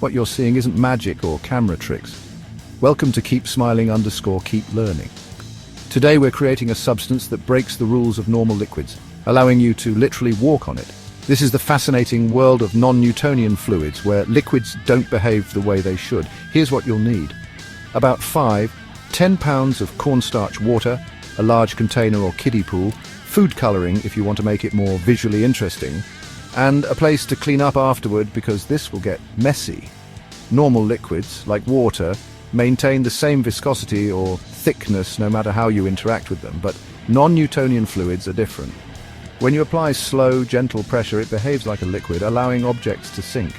What you're seeing isn't magic or camera tricks. Welcome to Keep Smiling _ Keep Learning. Today we're creating a substance that breaks the rules of normal liquids, allowing you to literally walk on it. This is the fascinating world of non-Newtonian fluids, where liquids don't behave the way they should. Here's what you'll need. About 10 pounds of cornstarch water, a large container or kiddie pool, food coloring if you want to make it more visually interesting, and a place to clean up afterward because this will get messy. Normal liquids, like water, maintain the same viscosity or thickness no matter how you interact with them, but non-Newtonian fluids are different. When you apply slow, gentle pressure, it behaves like a liquid, allowing objects to sink.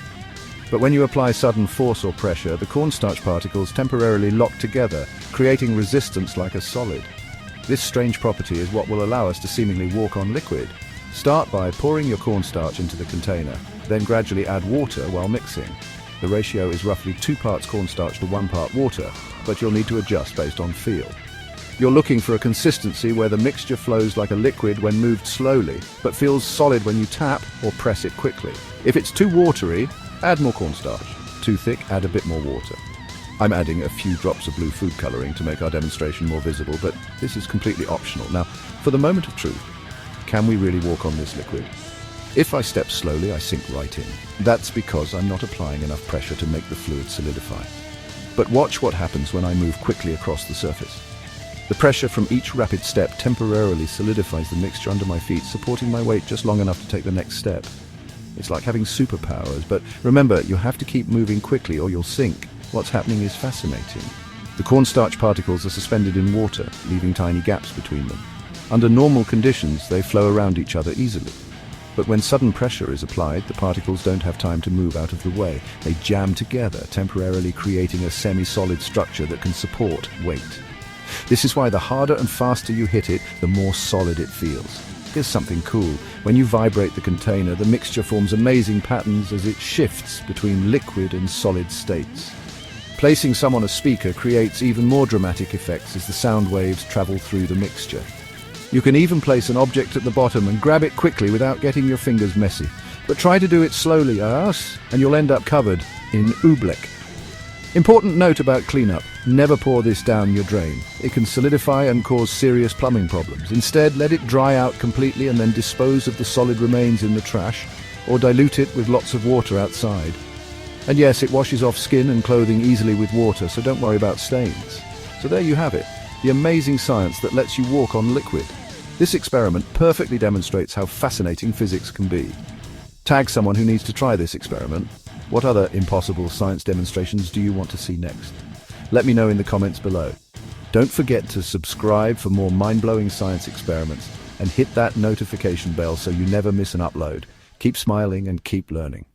But when you apply sudden force or pressure, the cornstarch particles temporarily lock together, creating resistance like a solid. This strange property is what will allow us to seemingly walk on liquid. Start by pouring your cornstarch into the container, then gradually add water while mixing. The ratio is roughly 2 parts cornstarch to 1 part water, but you'll need to adjust based on feel. You're looking for a consistency where the mixture flows like a liquid when moved slowly, but feels solid when you tap or press it quickly. If it's too watery, add more cornstarch. Too thick, add a bit more water. I'm adding a few drops of blue food coloring to make our demonstration more visible, but this is completely optional. Now, for the moment of truth, can we really walk on this liquid? If I step slowly, I sink right in. That's because I'm not applying enough pressure to make the fluid solidify. But watch what happens when I move quickly across the surface. The pressure from each rapid step temporarily solidifies the mixture under my feet, supporting my weight just long enough to take the next step. It's like having superpowers, but remember, you have to keep moving quickly or you'll sink. What's happening is fascinating. The cornstarch particles are suspended in water, leaving tiny gaps between them. Under normal conditions, they flow around each other easily. But when sudden pressure is applied, the particles don't have time to move out of the way. They jam together, temporarily creating a semi-solid structure that can support weight. This is why the harder and faster you hit it, the more solid it feels. Here's something cool. When you vibrate the container, the mixture forms amazing patterns as it shifts between liquid and solid states. Placing some on a speaker creates even more dramatic effects as the sound waves travel through the mixture. You can even place an object at the bottom and grab it quickly without getting your fingers messy. But try to do it slowly, and you'll end up covered in oobleck. Important note about cleanup: never pour this down your drain. It can solidify and cause serious plumbing problems. Instead, let it dry out completely and then dispose of the solid remains in the trash, or dilute it with lots of water outside. And yes, it washes off skin and clothing easily with water, so don't worry about stains. So there you have it, the amazing science that lets you walk on liquid. This experiment perfectly demonstrates how fascinating physics can be. Tag someone who needs to try this experiment. What other impossible science demonstrations do you want to see next? Let me know in the comments below. Don't forget to subscribe for more mind-blowing science experiments and hit that notification bell so you never miss an upload. Keep smiling and keep learning.